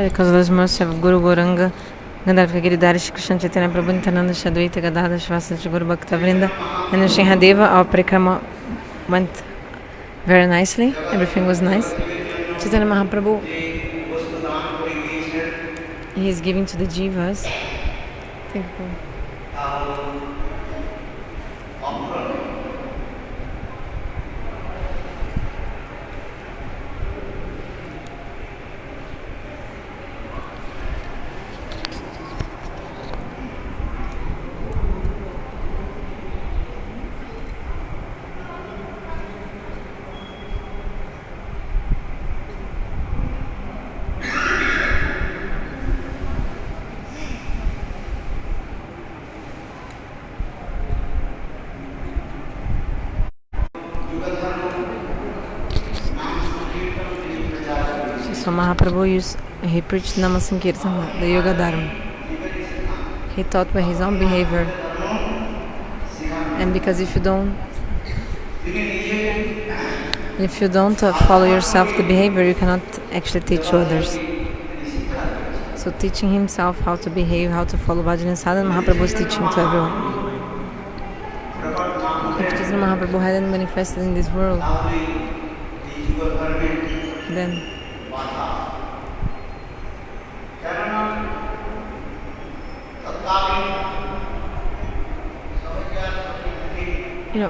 Because of Guru Goranga, Gandharva Giridhari, Krishna Chaitanya Prabhu Nityananda, Shadvaita Gadada, Shivasa Guru Bhakta Vrinda, and the Shinhadeva, our parikrama went very nicely. Everything was nice. Chaitanya Mahaprabhu, he is giving to the jivas. So Mahaprabhu he preached nama-sankirtana, the yoga dharma. He taught by his own behavior. And because if you don't follow yourself the behavior, you cannot actually teach others. So teaching himself how to behave, how to follow bhajan and sadhana, Mahaprabhu is teaching to everyone. If Chaitanya Mahaprabhu hadn't manifested in this world, then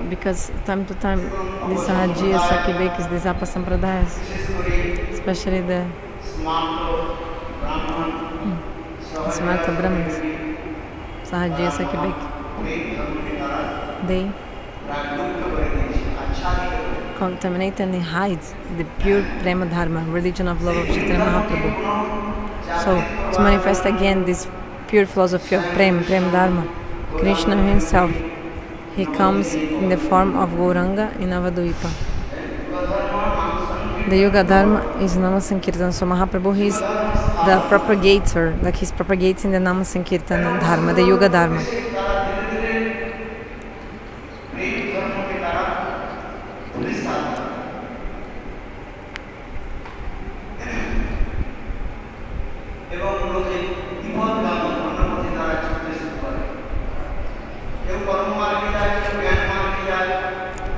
because time to time these sadhya, sakibekis, these apa sampradayas, especially the smarta brahmanas, sadhya, sakibeki, they contaminate and hide the pure prema dharma, religion of love of Chaitanya Mahaprabhu. So to manifest again this pure philosophy of prema dharma, Krishna himself, he comes in the form of Gauranga in Navadvipa. The yoga dharma is nama-sankirtana. So Mahaprabhu, he is the propagator, like he's propagating the nama-sankirtana dharma, the yoga dharma.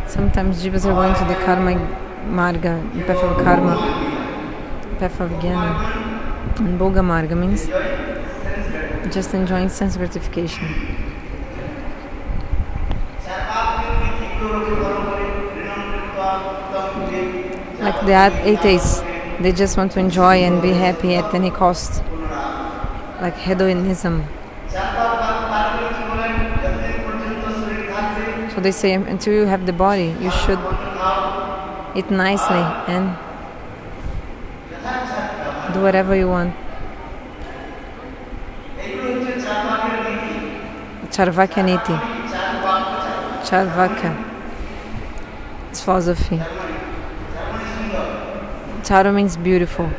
Sometimes jivas are going to the karma marga, path of karma, path of jnana, and bhoga marga means just enjoying sense gratification. Like the atheists, they just want to enjoy and be happy at any cost, like hedonism. So they say, until you have the body, you should eat nicely and do whatever you want. Carvaka niti. Carvaka. It's philosophy. Charu means beautiful.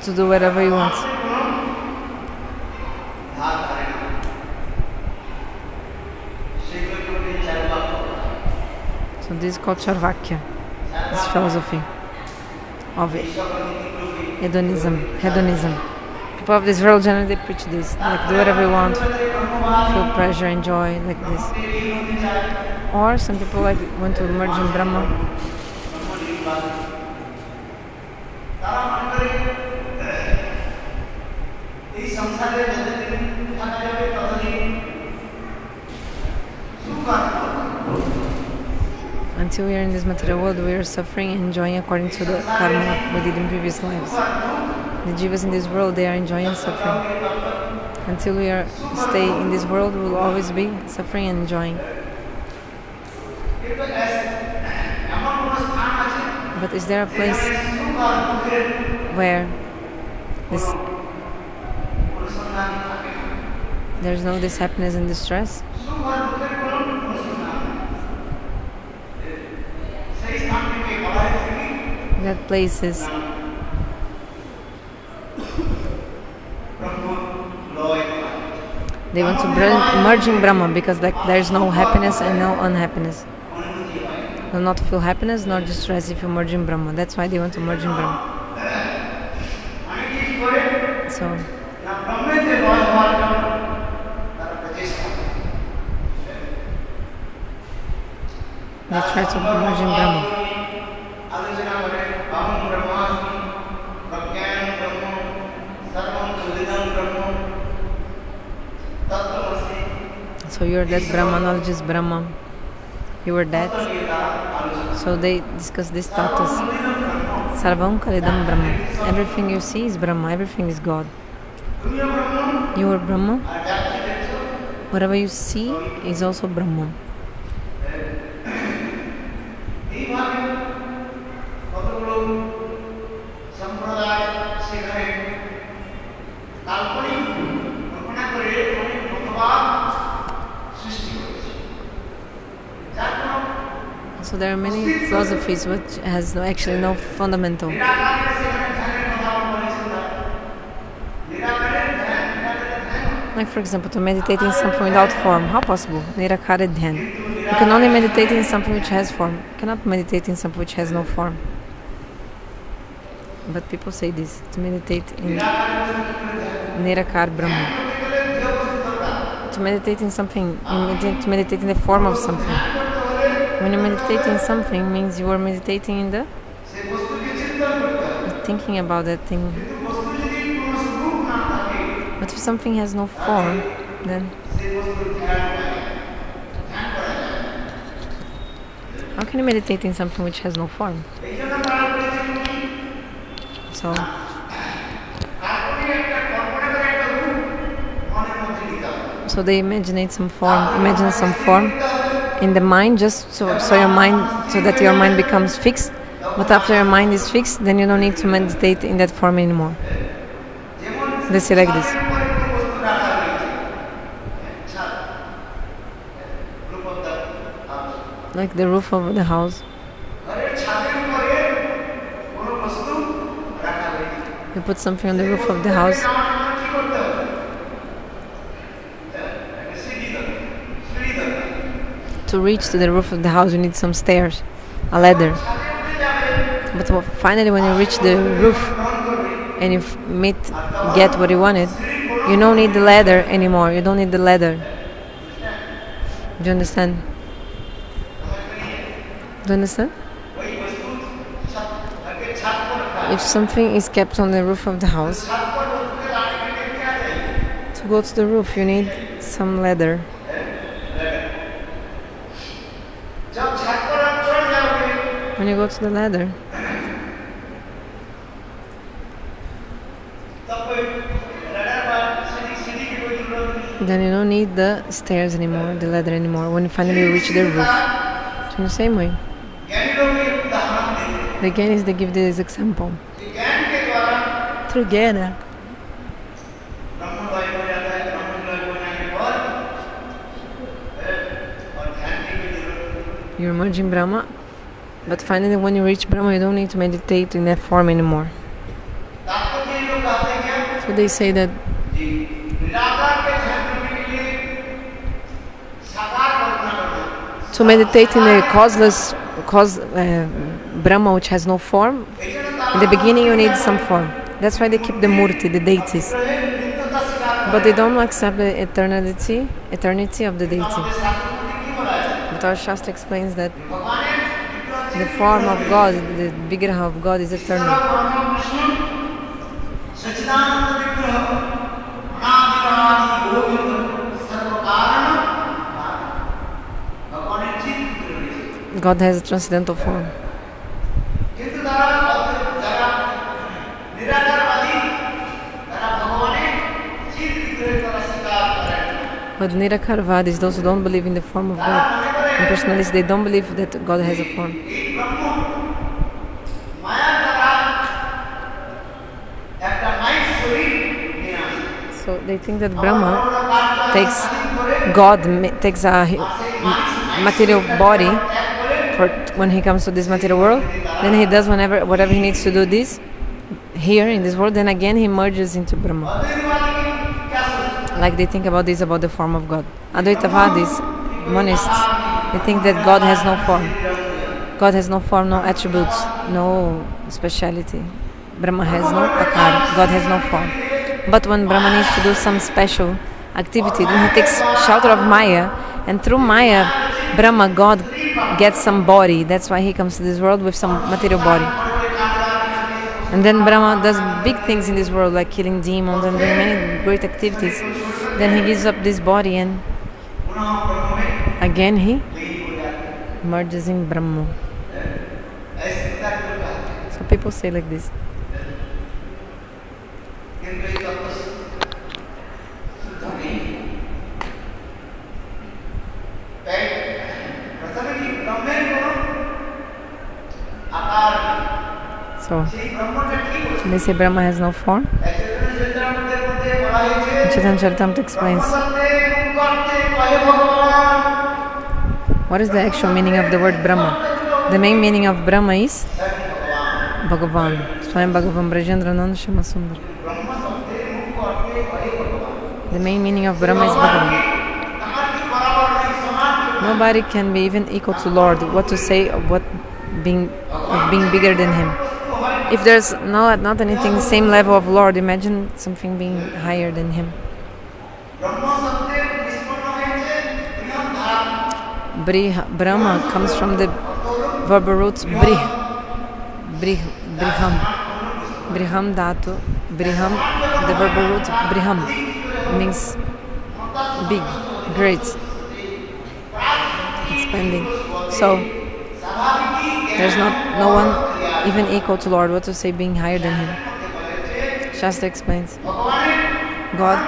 To do whatever you want. So this is called Charvakya, this philosophy of hedonism. People of this world generally they preach this, like do whatever you want, feel pleasure, enjoy, like this. Or some people like want to merge in Brahma. Until we are in this material world, we are suffering and enjoying according to the karma we did in previous lives. The jivas in this world, they are enjoying and suffering. Until we stay in this world, we will always be suffering and enjoying. But is there a place where there's no this happiness and distress? That place is they want to merge in Brahma because there is no happiness and no unhappiness. will not feel happiness nor distress if you merge in Brahma. That's why they want to merge in Brahma. So they try to merge in Brahma. So you're that Brahma, knowledge is Brahma. You were that. So they discuss this status. Sarvam Kalidam Brahma. Everything you see is Brahma, everything is God. You are Brahma. Whatever you see is also Brahma. So there are many philosophies which has actually no fundamental. Like for example, to meditate in something without form. How possible? Nirakara dhyan. You can only meditate in something which has form. You cannot meditate in something which has no form. But people say this, to meditate in Nirakar Brahma. To meditate in something, to meditate in the form of something. When you meditate in something, means you are meditating in the thinking about that thing. But if something has no form, then how can you meditate in something which has no form? So they imagine some form in the mind, just so that your mind becomes fixed. But after your mind is fixed, then you don't need to meditate in that form anymore. They say like this. Like the roof of the house. You put something on the roof of the house. To reach to the roof of the house, you need some stairs, a ladder. But finally, when you reach the roof and you get what you wanted, you don't need the ladder anymore. You don't need the ladder. Do you understand? Do you understand? If something is kept on the roof of the house, to go to the roof, you need some ladder. When you go to the ladder, then you don't need the stairs anymore, the ladder anymore, when you finally reach the roof. So in the same way, the Gyanis, they give this example. Through Gyana, you're merging Brahma, but finally when you reach Brahma, you don't need to meditate in that form anymore. So they say that to meditate in a Brahma which has no form, in the beginning you need some form. That's why they keep the murti, the deities. But they don't accept the eternity of the deity. But our Shastra explains that the form of God, the vigraha of God is eternal. God has a transcendental form. But Nirakarvadis, those who don't believe in the form of God, and personalists, they don't believe that God has a form. So they think that Brahma takes a material body for when he comes to this material world. Then he does whatever he needs to do this here in this world. Then again he merges into Brahma. Like they think about this, about the form of God. Advaitavadis, monists, they think that God has no form. God has no form, no attributes, no speciality. Brahma has no akara, God has no form. But when Brahma needs to do some special activity, then he takes shelter of Maya, and through Maya, Brahma, God, gets some body. That's why he comes to this world with some material body. And then Brahma does big things in this world, like killing demons and doing many great activities. Then he gives up this body and again he merges in Brahma. So people say like this. So they say Brahma has no form. Chaitanya Charitamrita explains what is the actual meaning of the word Brahma. The main meaning of Brahma is Bhagavan. Swayam Bhagavan Brajendrananda Shama Sundar. The main meaning of Brahma is Bhagavan. Nobody can be even equal to Lord. What to say of being bigger than him. If there's not anything same level of Lord, imagine something being higher than him. Brahma comes from the verbal roots brihan. Briham dhatu. Briham, the verbal root briham, means big, great, expanding. So there's no one even equal to Lord. What to say being higher than him? Shastra explains. God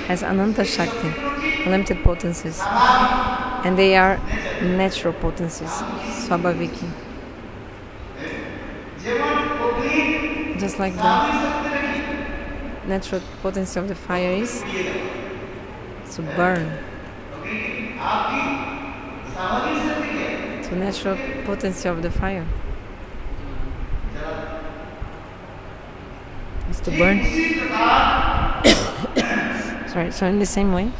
has ananta shakti, limited potencies, and they are natural potencies, swabhaviki. Just like the natural potency of the fire is to burn. The natural potency of the fire is to burn. Sorry, so in the same way,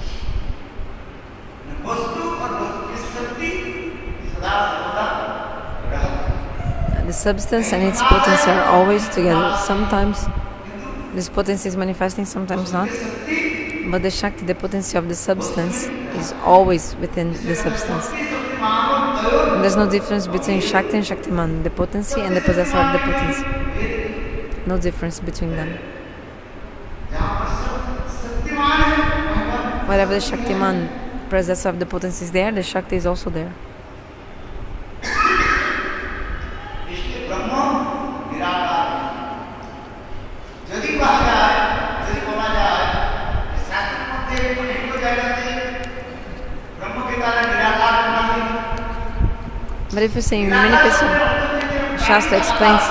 the substance and its potency are always together. Sometimes this potency is manifesting, sometimes not. But the Shakti, the potency of the substance, is always within the substance. And there's no difference between Shakti and Shaktiman, the potency and the possessor of the potency. No difference between them. Wherever the Shaktiman, possessor of the potency, is there, the Shakti is also there. But if you say many people, Shastra explains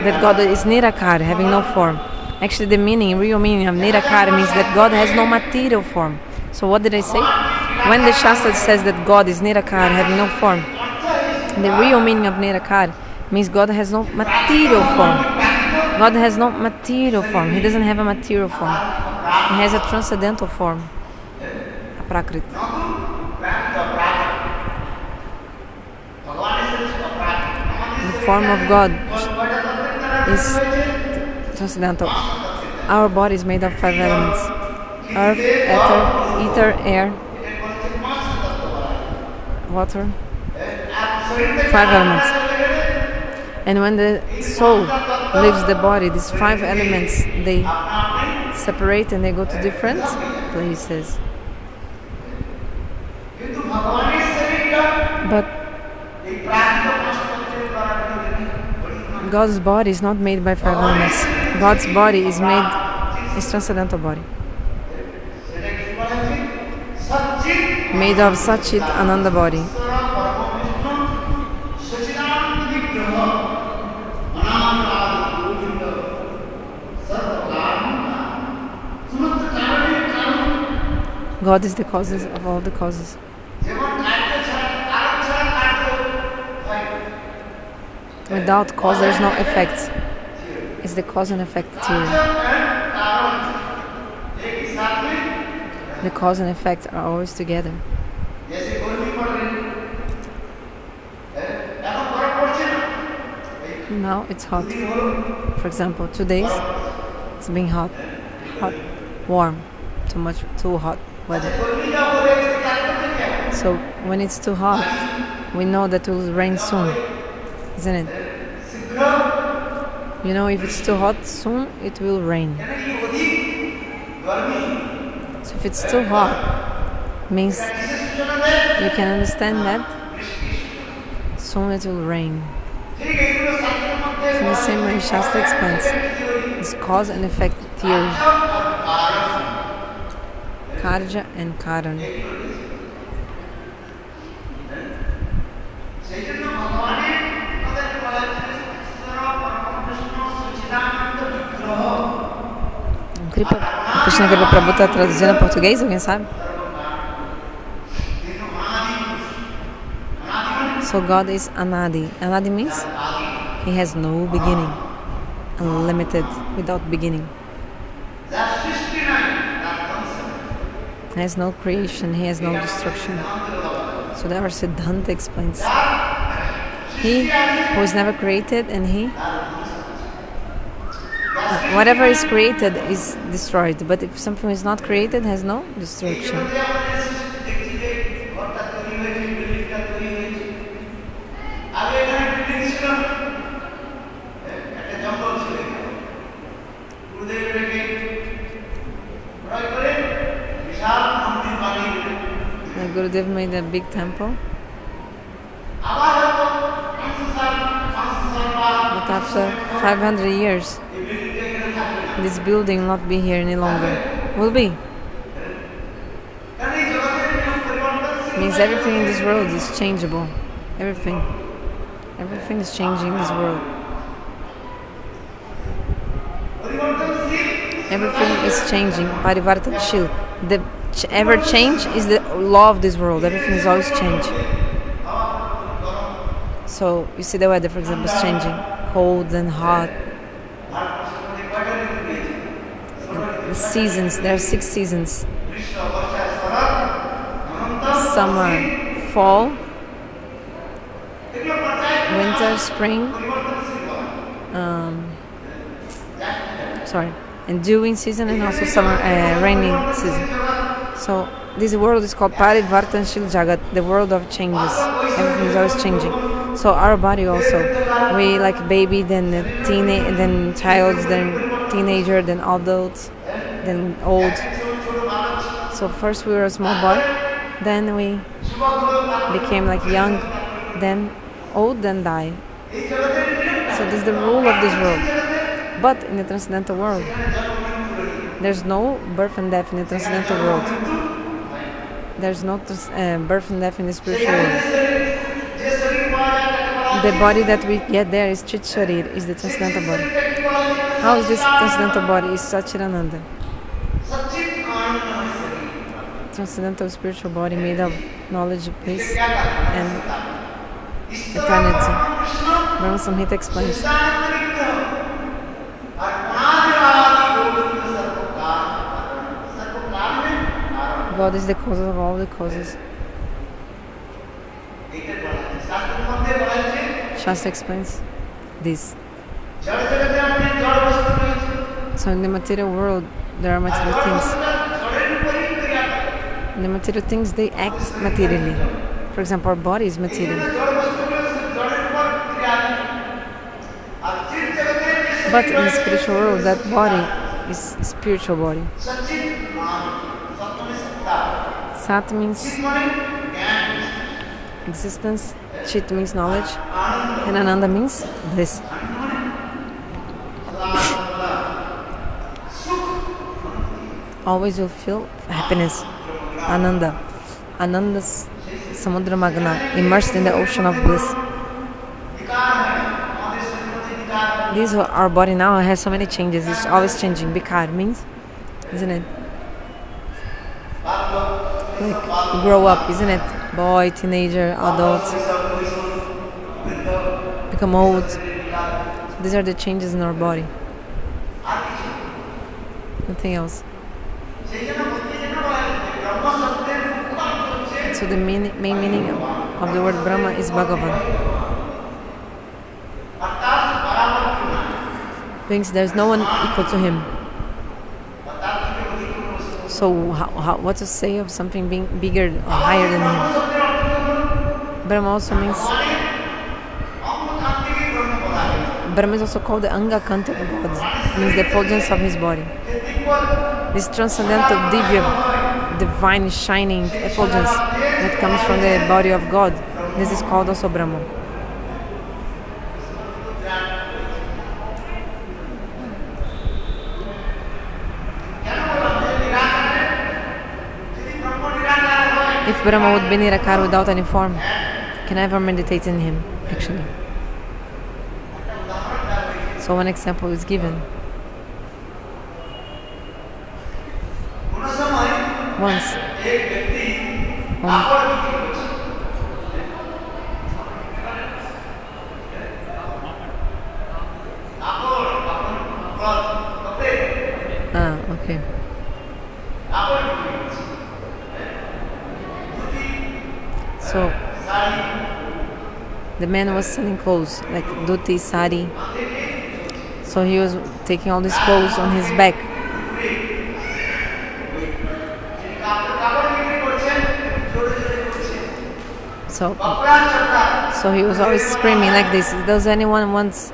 that God is nirakara, having no form. Actually, the real meaning of nirakara means that God has no material form. So what did I say? When the Shastra says that God is nirakara, having no form, the real meaning of nirakara means God has no material form. God has no material form. He doesn't have a material form. He has a transcendental form, a prakriti. The form of God is transcendental. Our body is made of 5 elements: earth, ether, air, water. 5 elements. And when the soul leaves the body, these 5 elements, they separate and they go to different places. But God's body is not made by 5 elements. God's body is transcendental body, made of Satchit Ananda body. God is the causes of all the causes. Without cause, there is no effect. It's the cause and effect theory. The cause and effect are always together. Now it's hot. For example, 2 days it's being hot, warm, too hot weather. So when it's too hot, we know that it will rain soon, isn't it? You know, if it's too hot soon, it will rain. So if it's too hot, means you can understand that soon it will rain. So in the same way, Shastra explains this cause and effect theory, karja and karan. Krishna Kripa Prabhu está traduzindo em português, alguém sabe? So God is Anadi. Anadi means He has no beginning, unlimited, without beginning. He has no creation, He has no destruction. So our Siddhanta explains. He who is never created and He... whatever is created is destroyed, but if something is not created, has no destruction. Gurudev made a big temple, but after 500 years this building will not be here any longer. Will be. Means everything in this world is changeable. Everything is changing in this world. Everything is changing. Parivartanshil. The ever change is the law of this world. Everything is always changing. So you see the weather, for example, is changing. Cold and hot. The seasons, there are 6 seasons. Summer, fall, winter, spring, and dewing season, and also summer, rainy season. So this world is called Parivartanshil Jagat, the world of changes. Everything is always changing. So our body also, we like baby, then then child, then teenager, then adults, then old. So first we were a small boy, then we became like young, then old, then die. So this is the rule of this world. But in the transcendental world, there's no birth and death in the transcendental world. There's no birth and death in the spiritual world. The body that we get there is Chit Sharir, is the transcendental body. How is this transcendental body? Is Satchitananda. Transcendental spiritual body made of knowledge, bliss, and eternity. Brahma Samhita explains. God is the cause of all the causes. Shastra explains this. So in the material world, there are material things. In the material things, they act materially. For example, our body is material. But in the spiritual world, that body is a spiritual body. Sat means existence, Chit means knowledge, and Ananda means bliss. Always you'll feel happiness. Ananda. Ananda's Samudra Magna, immersed in the ocean of bliss. This our body now has so many changes. It's always changing. Bikar means, isn't it? Like you grow up, isn't it? Boy, teenager, adult, become old. These are the changes in our body. Nothing else. So the main meaning of the word Brahma is Bhagavan. thinks there's no one equal to him. So what to say of something being bigger or higher than him? Brahma also means... Brahma is also called the Angakanta of God. It means the effulgence of his body. This transcendental divya, divine shining effulgence that comes from the body of God. This is called also Brahma. If Brahma would be nirakara without any form, can I ever meditate in him, actually? So one example is given. Once, okay. So the man was selling clothes like dhuti, sari. So he was taking all these clothes on his back. So he was always screaming like this. Does anyone want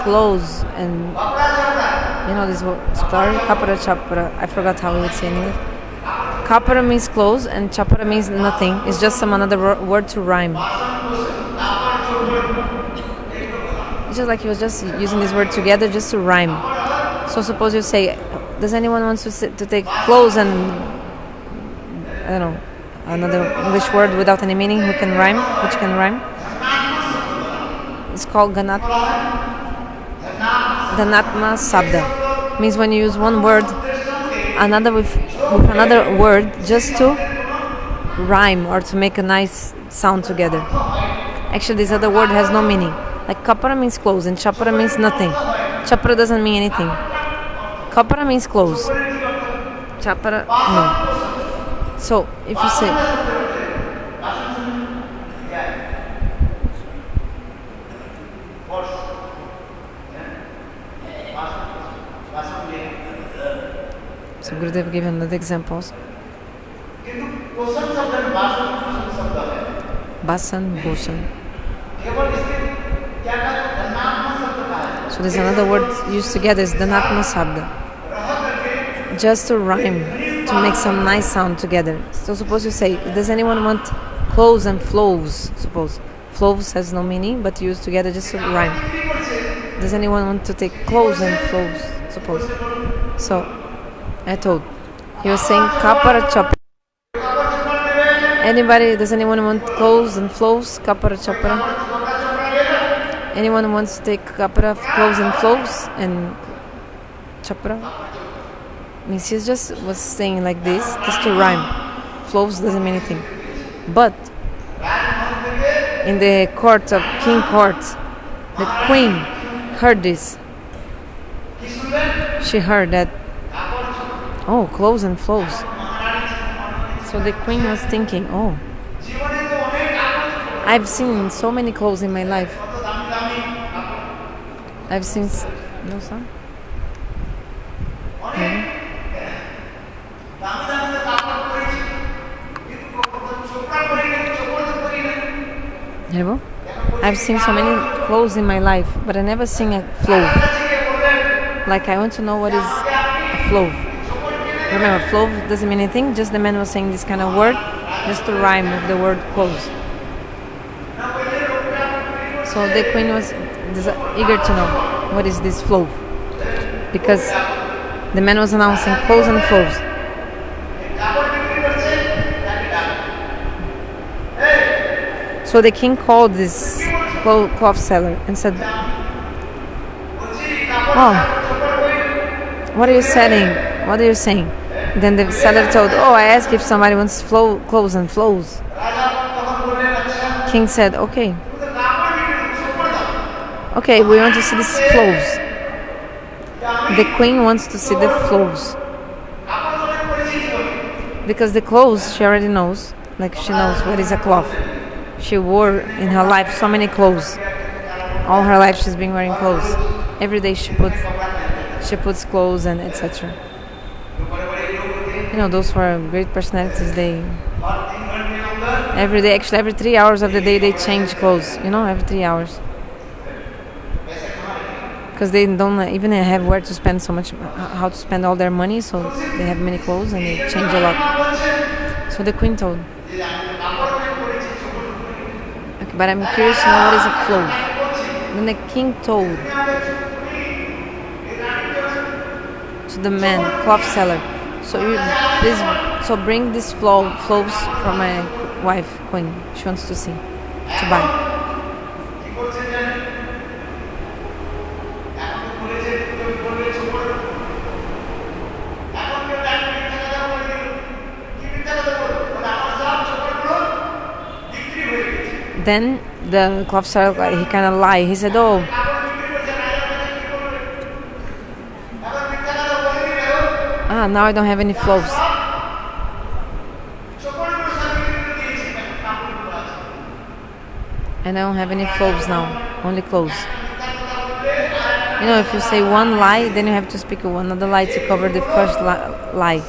clothes? And this story, kapara chapra. I forgot how we would say in English. Kapara means clothes and chapra means nothing. It's just some another word to rhyme. It's just like he was just using this word together just to rhyme. So suppose you say, does anyone want to take clothes and I don't know, another English word without any meaning which can rhyme? It's called Ganatma Sabda. Means when you use one word another with another word just to rhyme or to make a nice sound together. Actually, this other word has no meaning. Like kapara means clothes and chapara means nothing. Chapara doesn't mean anything. Kapara means clothes. Chapara, no. So, if you say... So Gurudev gave another examples. Basan, Bosan. So there's another word used together, is Dhanatma Sabda. Just to rhyme, to make some nice sound together. So suppose you say, does anyone want clothes and flows? Suppose. Flows has no meaning, but used together just to rhyme. Does anyone want to take clothes and flows? Suppose. So, I told. He was saying, kapara chapra. Does anyone want clothes and flows? Kapara chapra. Anyone wants to take kapara clothes and flows and chapra? Means he just was saying like this, just to rhyme. Flows doesn't mean anything. But in the court of king court, the queen heard this. She heard that, oh, clothes and flows. So the queen was thinking, oh, I've seen so many clothes in my life. I've seen... No sound? Hello? I've seen so many clothes in my life, but I never seen a flow. Like, I want to know what is a flow. Remember, flow doesn't mean anything, just the man was saying this kind of word just to rhyme with the word clothes. So the queen was eager to know what is this flow, because the man was announcing clothes and flows. So the king called this cloth seller and said, oh, what are you selling? What are you saying? Then the seller told, oh, I asked if somebody wants clothes and flows. King said, okay, we want to see these flows. The queen wants to see the flows. Because the clothes, she already knows. Like, she knows what is a cloth. She wore in her life so many clothes. All her life she's been wearing clothes. every day she puts clothes and etc. Those who are great personalities, they every day, actually every 3 hours of the day, they change clothes. Every 3 hours, because they don't even have where to spend so much, how to spend all their money. So they have many clothes and they change a lot. So the queen told. Okay, but I'm curious to know what is a clove. Then the king told to the man, cloth seller, so you please, bring these clothes for my wife, queen. She wants to see, to buy. Then the cloth seller, he kind of lied. He said, "Oh, now I don't have any clothes. And I don't have any clothes now, only clothes." If you say one lie, then you have to speak another lie to cover the first lie.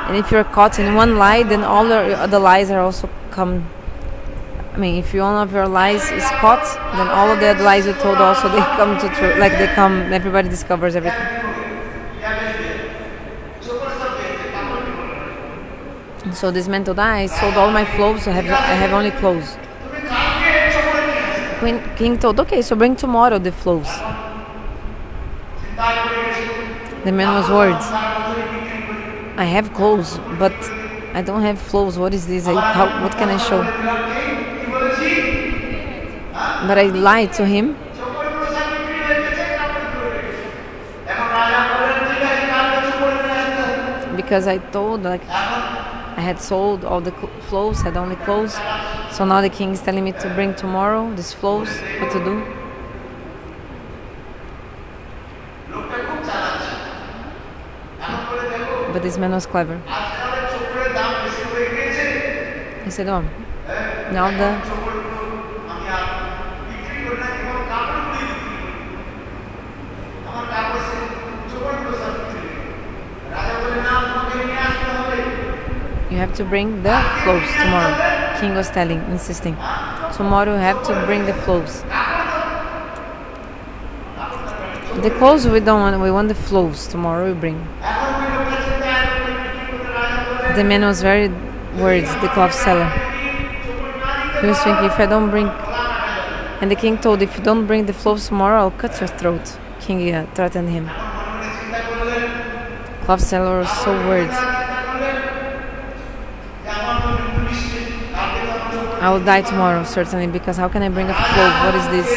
And if you're caught in one lie, then all the other lies are also come. If one of your lies is caught, then all of the other lies you told also, they come to truth. Like they come, everybody discovers everything. And so this man told, I sold all my clothes, I have only clothes. King told, okay, so bring tomorrow the clothes. The man was worried. I have clothes, but I don't have clothes. What is this? What can I show? But I lied to him. Because I told, I had sold all the clothes, had only clothes. So now the king is telling me to bring tomorrow these clothes. What to do? But this man was clever. He said, oh, now you have to bring the clothes tomorrow. King was insisting. Tomorrow you have to bring the clothes. The clothes we don't want, we want the clothes. Tomorrow we bring. The man was very worried, the cloth seller. He was thinking, if I don't bring... And the king told, if you don't bring the clothes tomorrow, I'll cut your throat. King threatened him. Cloth seller was so worried. I will die tomorrow, certainly, because how can I bring a cloth? What is this?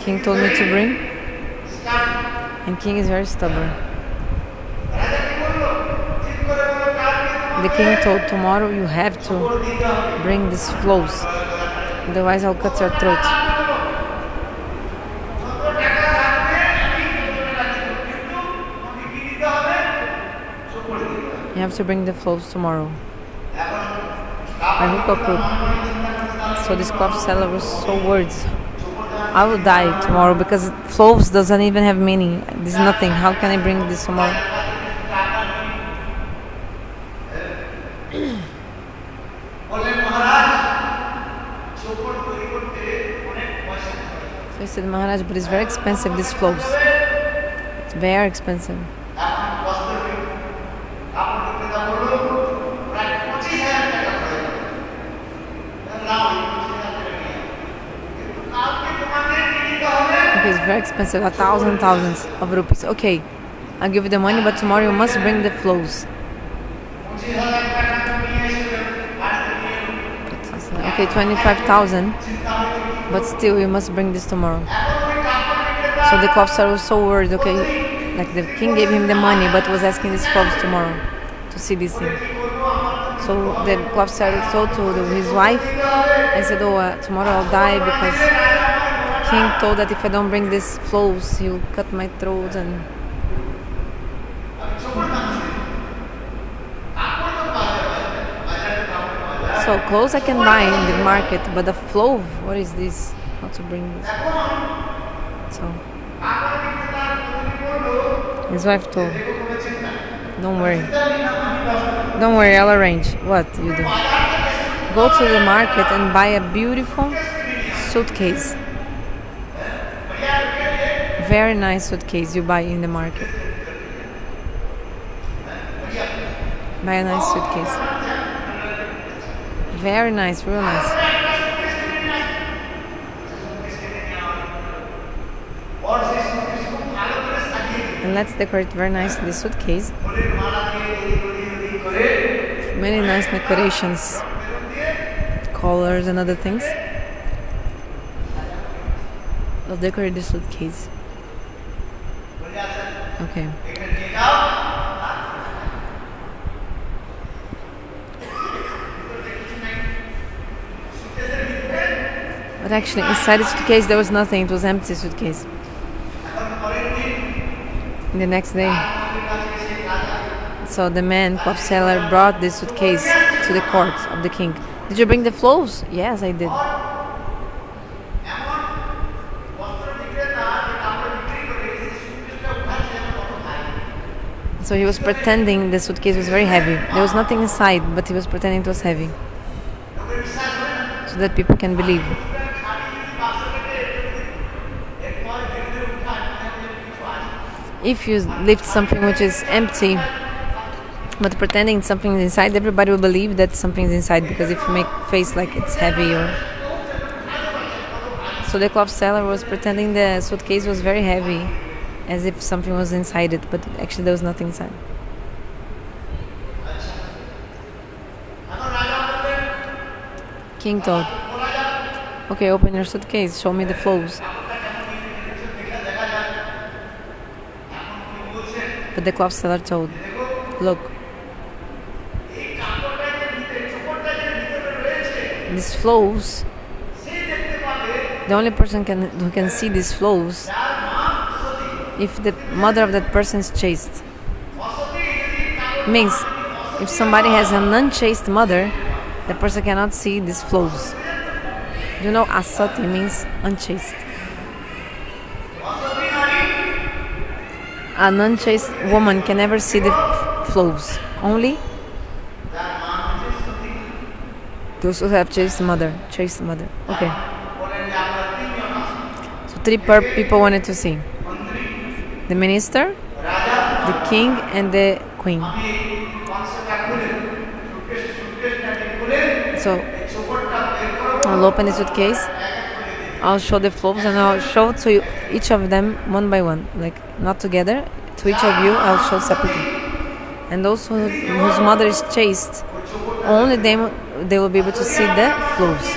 King told me to bring. And king is very stubborn. The king told, tomorrow you have to bring these clothes, otherwise I'll cut your throat. You have to bring the clothes tomorrow. By hook or crook. So this cloth seller was so worried. I will die tomorrow because clothes doesn't even have meaning. There's nothing. How can I bring this tomorrow? So he said, Maharaj, but it's very expensive, these clothes. It's very expensive. Okay, it's very expensive, thousands of rupees. Okay, I'll give you the money, but tomorrow you must bring the clothes. Okay, 25,000, but still you must bring this tomorrow. So the cloth seller was so worried. Okay, like the king gave him the money, but was asking these clothes tomorrow to see this thing. So the cloth seller told to his wife and said, oh, tomorrow I'll die because king told that if I don't bring these clothes, he'll cut my throat. And so So clothes I can buy in the market, but the flow, what is this? How to bring this? So his wife told, don't worry, I'll arrange. What you do? Go to the market and buy a beautiful suitcase. Very nice suitcase you buy in the market. Buy a nice suitcase. Very nice, real nice. And let's decorate very nicely the suitcase. Many nice decorations, colors and other things. I'll decorate the suitcase. Okay. But actually, inside the suitcase there was nothing. It was empty suitcase. The next day, so the man, cloth seller, brought the suitcase to the court of the king. Did you bring the flows? Yes, I did. So he was pretending the suitcase was very heavy. There was nothing inside, but he was pretending it was heavy, so that people can believe. If you lift something which is empty, but pretending something is inside, everybody will believe that something is inside, because if you make face like it's heavy or... So the cloth seller was pretending the suitcase was very heavy, as if something was inside it, but actually there was nothing inside. King told, okay, open your suitcase, show me the flows. But the cloth seller told, look, these flows, the only person who can see these flows if the mother of that person is chaste. Means, if somebody has an unchaste mother, the person cannot see these flows. You know, asati means unchaste. An unchaste woman can never see the flows. Only those who have chaste mother. Okay. So three people wanted to see: the minister, the king, and the queen. So I'll open the suitcase, I'll show the flows, and I'll show to you each of them one by one, like not together. To each of you I'll show separately. And those whose mother is chaste, only they will be able to see the flows.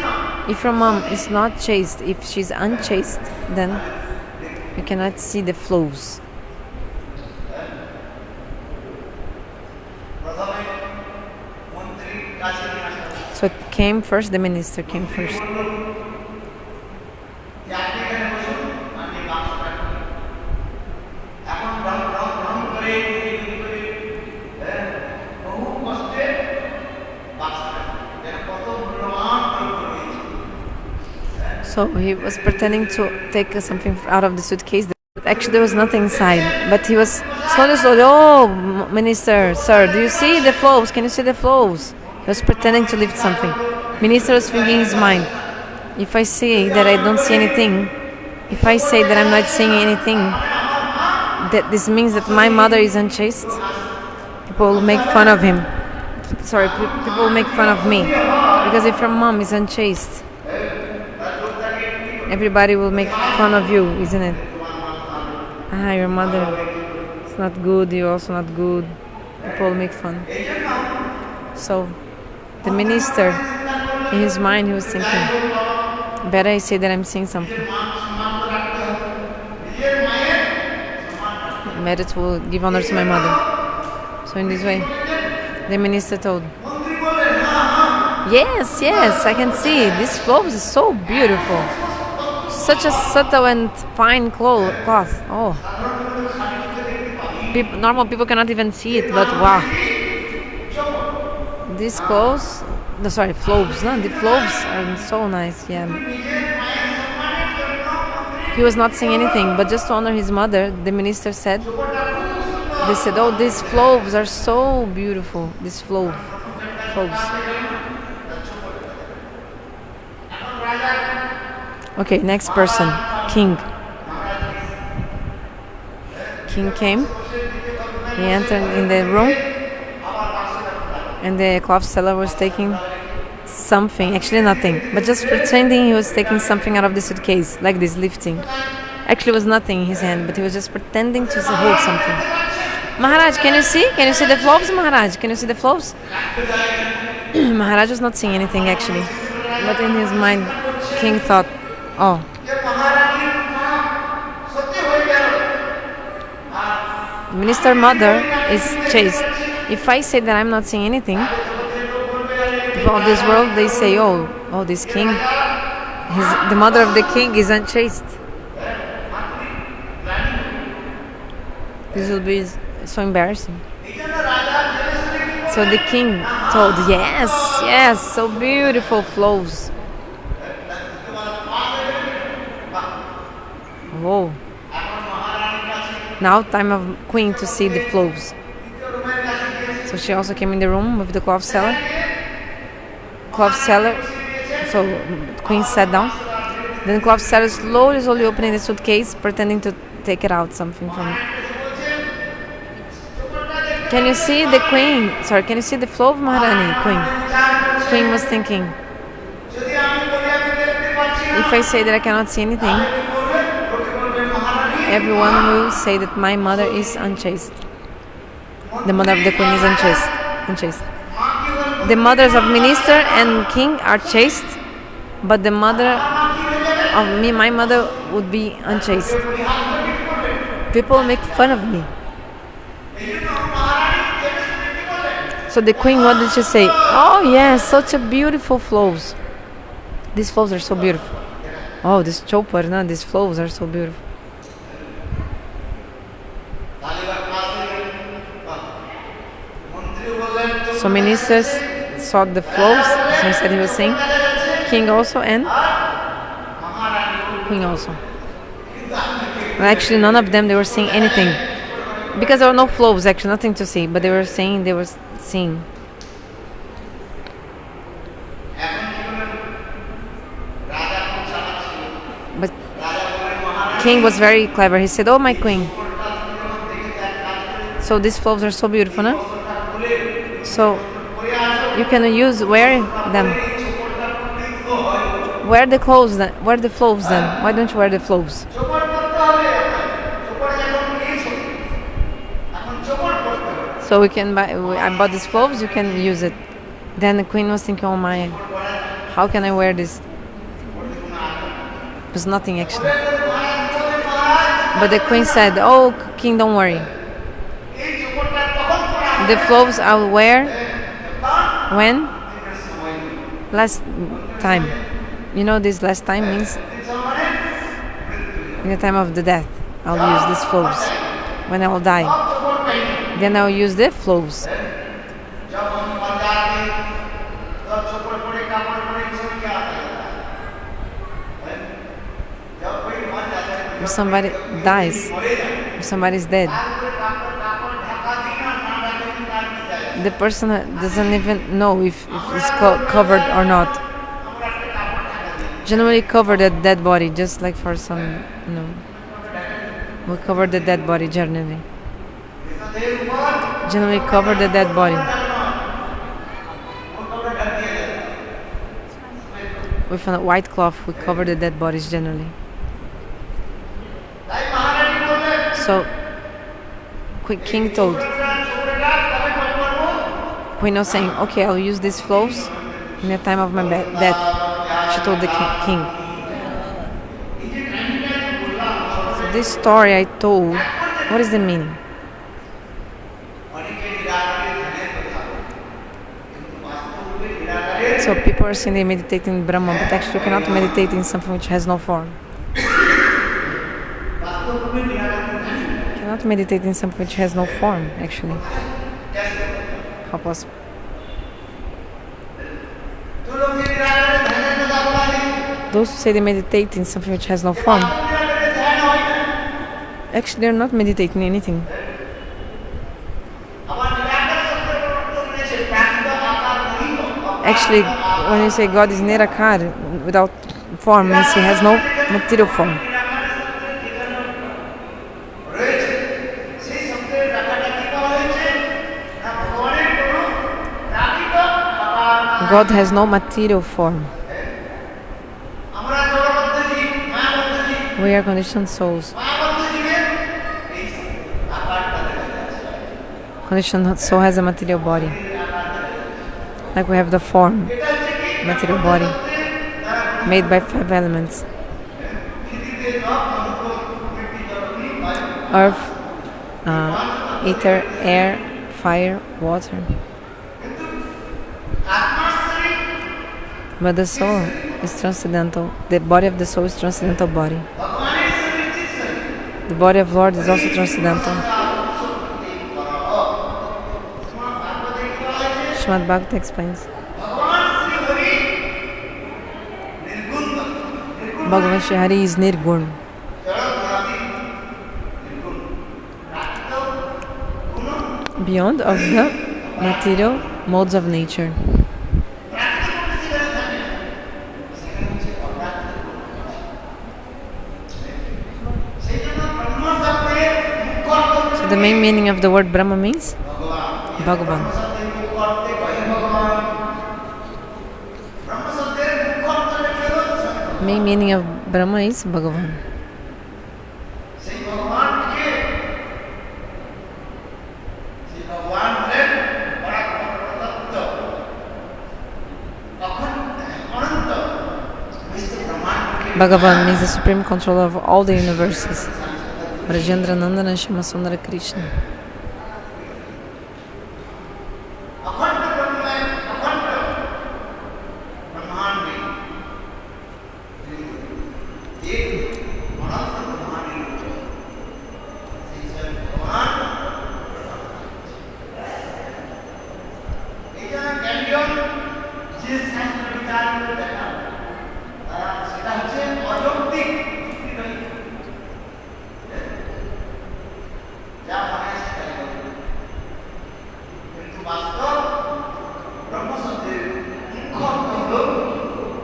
If your mom is not chaste, if she's unchaste, then you cannot see the flows. So the minister came first. So he was pretending to take something out of the suitcase, but actually there was nothing inside. But he was slowly, oh, minister, sir, do you see the flows? Can you see the flows? He was pretending to lift something. Minister was thinking in his mind, if I say that I don't see anything, if I say that I'm not seeing anything, that this means that my mother is unchaste. People will make fun of him. People will make fun of me. Because if your mom is unchaste, everybody will make fun of you, isn't it? Your mother is not good, you're also not good. People will make fun. So, the minister, in his mind, he was thinking, better I say that I'm seeing something. Better to give honor to my mother. So in this way, the minister told, yes, I can see. This clothes is so beautiful. Such a subtle and fine cloth. Oh, normal people cannot even see it, but wow. These clothes No, sorry, flows. No, the flows are so nice. Yeah. He was not saying anything, but just to honor his mother, the minister said, they said, oh, these flows are so beautiful. These flows. Okay, next person, king. King came. He entered in the room, and the cloth seller was taking something, actually nothing, but just pretending he was taking something out of the suitcase, like this, lifting. Actually, it was nothing in his hand, but he was just pretending to hold something. Maharaj, can you see? Can you see the flows, Maharaj? Can you see the flows? Maharaj was not seeing anything, actually. But in his mind, king thought, oh, minister mother is chaste. If I say that I'm not seeing anything, people of this world, they say, oh, this king, the mother of the king is unchaste. This will be so embarrassing. So the king told, yes, so beautiful flows. Whoa. Now time of queen to see the flows. So she also came in the room with the cloth seller. So queen sat down. Then cloth seller slowly opening the suitcase, pretending to take it out, something from it. Can you see the queen? Sorry, can you see the flow of Maharani, queen? Queen was thinking, if I say that I cannot see anything, everyone will say that my mother is unchaste. The mother of the queen is unchaste. The mothers of minister and king are chaste, but the mother of me, my mother, would be unchaste. People make fun of me. So the queen, what did she say? Oh yes, such a beautiful flows. These flows are so beautiful. Oh, this chapad, no, these flows are so beautiful. So ministers saw the flows, so he said he was saying, king also and queen also. Well, actually, none of them, they were saying anything. Because there were no flows, actually, nothing to see, but they were saying, they were seeing. But king was very clever. He said, oh, my queen. So these flows are so beautiful, no? So you can wear them. Wear the clothes then. Wear the flows then. Why don't you wear the flows? So we can buy. I bought these flows. You can use it. Then the queen was thinking, oh my, how can I wear this? It was nothing actually. But the queen said, oh, king, don't worry. The flows I will wear when? Last time. You know this last time means? In the time of the death. I'll use these flows. When I will die. Then I'll use the flows. If somebody dies, if somebody is dead, the person doesn't even know if it's covered or not. Generally cover the dead body, just like for some, we cover the dead body generally. Generally cover the dead body. With a white cloth, we cover the dead bodies generally. So, king told. Queen was saying, okay, I'll use these flows in the time of my death. She told the king. So this story I told, what is the meaning? So people are saying they meditate in Brahma, but actually you cannot meditate in something which has no form. You cannot meditate in something which has no form, actually. How possible? Those who say they meditate in something which has no form, actually they're not meditating anything. Actually, when you say God is nirakara, without form, means He has no material form. God has no material form. We are conditioned souls. Conditioned soul has a material body. Like we have the form, material body, made by 5 elements. Earth, ether, air, fire, water. But the soul is transcendental. The body of the soul is transcendental body. The body of Lord is also transcendental. Srimad Bhagavatam explains. Bhagavan Shri Hari is Nirgun. Beyond of the material modes of nature. So the main meaning of the word Brahma means Bhagavan. Main meaning of Brahma is Bhagavan. Bhagavan means the supreme controller of all the universes. Rajendra Nandana Shama Sundara Krishna.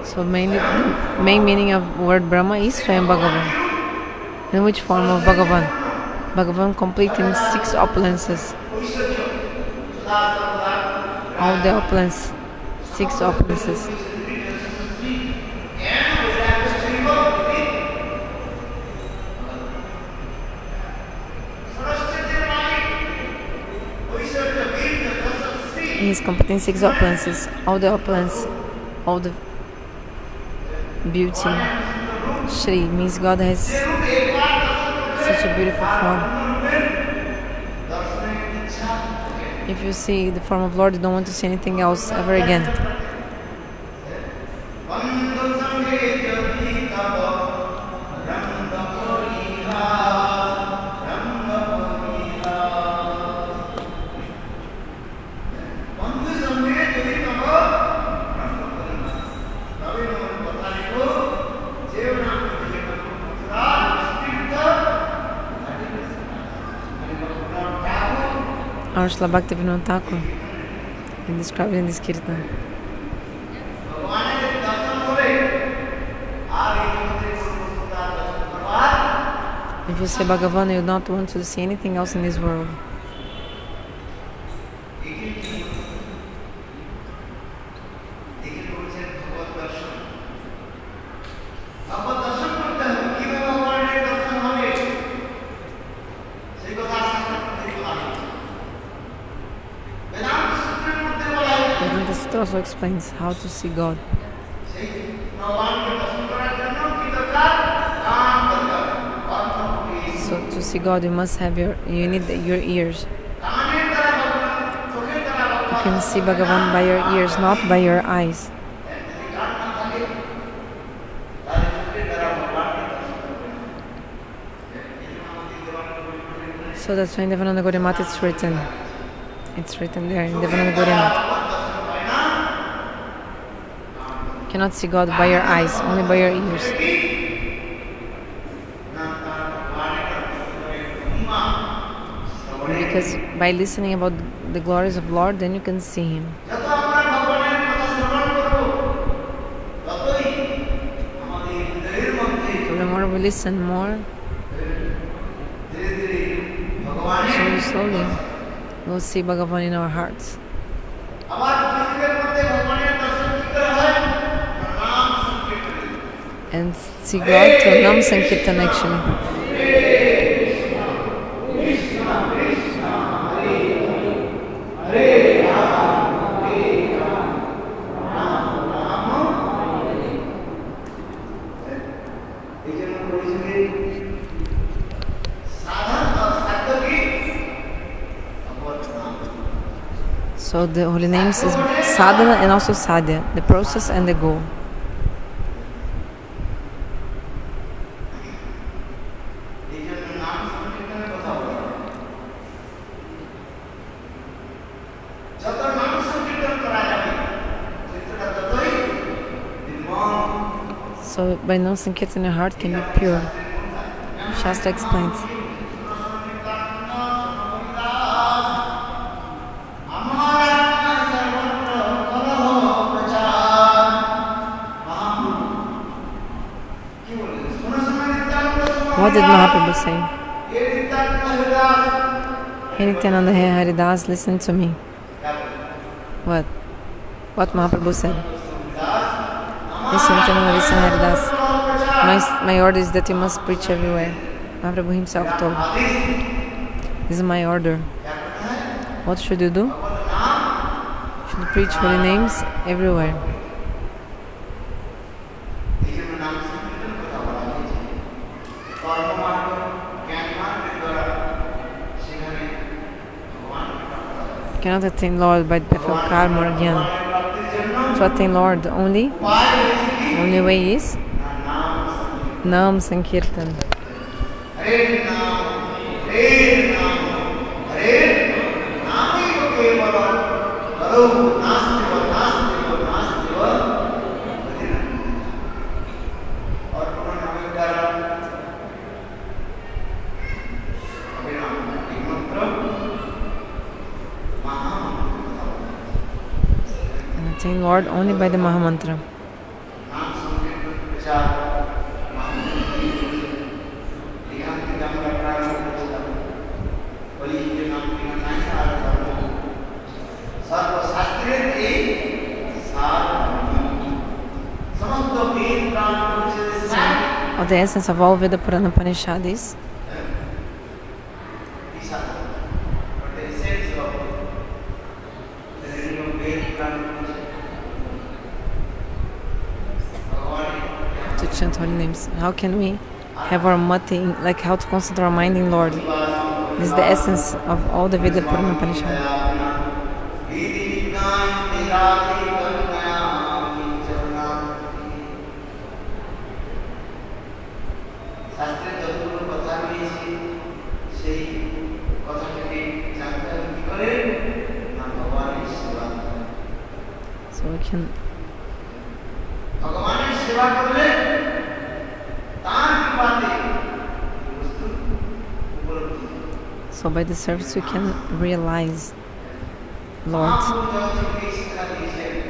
So main meaning of word Brahma is Swayam Bhagavan. In which form of Bhagavan? Bhagavan complete in 6 opulences. All the opulence, 6 opulences. He is complete in 6 opulences. All the opulence, all the beauty. Shri means God has such a beautiful form. If you see the form of Lord, you don't want to see anything else ever again. Our Srila Bhaktivinoda Thakur is described in this kirtan. If you say Bhagavan, you do not want to see anything else in this world. Also explains how to see God. So to see God, you must have you need your ears. You can see Bhagavan by your ears, not by your eyes. So that's why in Devananda Gaudiya Math it's written. It's written there in Devananda Gaudiya Math. cannot see God by your eyes, only by your ears. Because by listening about the glories of Lord, then you can see Him. So the more we listen more, slowly, we will see Bhagavan in our hearts. And see God through nama-sankirtana actually. So the holy names is sadhana and also sadhya, the process and the goal. So by nama-sankirtana, your heart can be pure. Shastra explains. What did Mahaprabhu say? Hey Nityananda, hey Haridas, listen to me. What? What Mahaprabhu said? Listen Nityananda, listen Haridas. My order is that you must preach everywhere. Mahaprabhu himself told. This is my order. What should you do? You should preach holy names everywhere. You cannot attain Lord by the path of karma or jnana. To attain Lord, the only way is nama-sankirtana. Attain Lord only by the Mahamantra. So, the essence of all Veda Purana Upanishad is to chant holy names. How can we have our mati, like how to concentrate our mind in Lord? This is the essence of all the Veda Purana Upanishad. So we can So by the service we can realize Lord.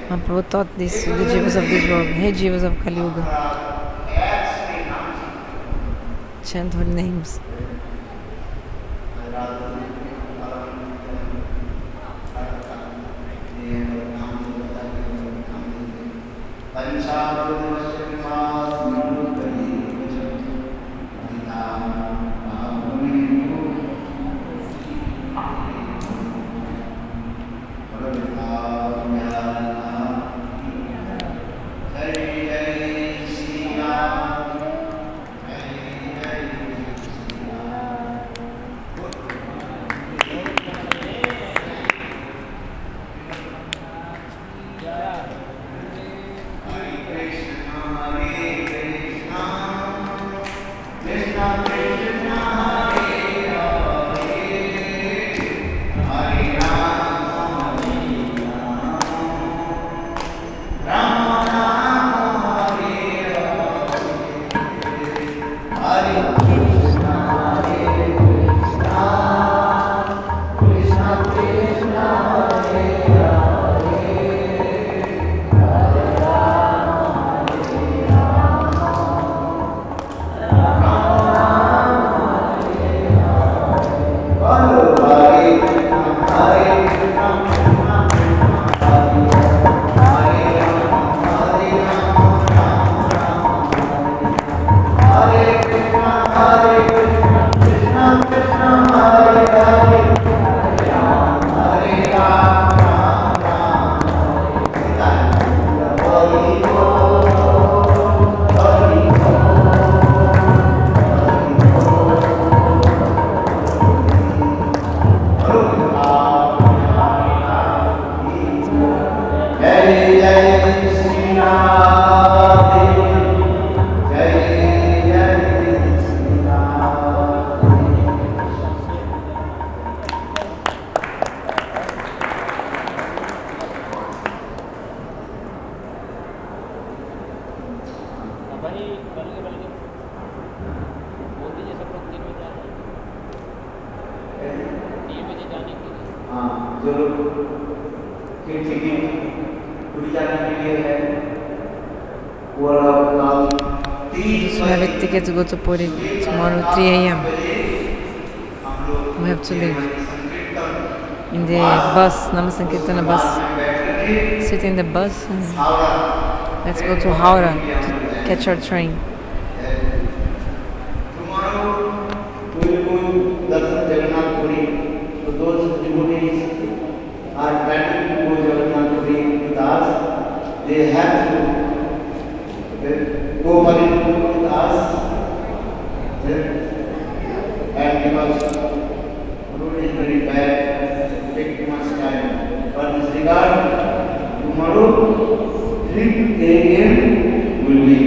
Mahaprabhu taught this to the jivas of this world. Hey jivas of Kali Yuga, chant holy names. Those who have a ticket to go to Puri tomorrow 3 a.m. We have to leave in the bus, nama-sankirtana bus. Sit in the bus and let's go to Howrah to catch our train. Tomorrow we will go Darshan Jagannath Puri. So those devotees are planning to go Jagannath Puri with us. They have to go with us. And because road is very bad, it will take too much time. But in this regard, tomorrow 3 a.m. will be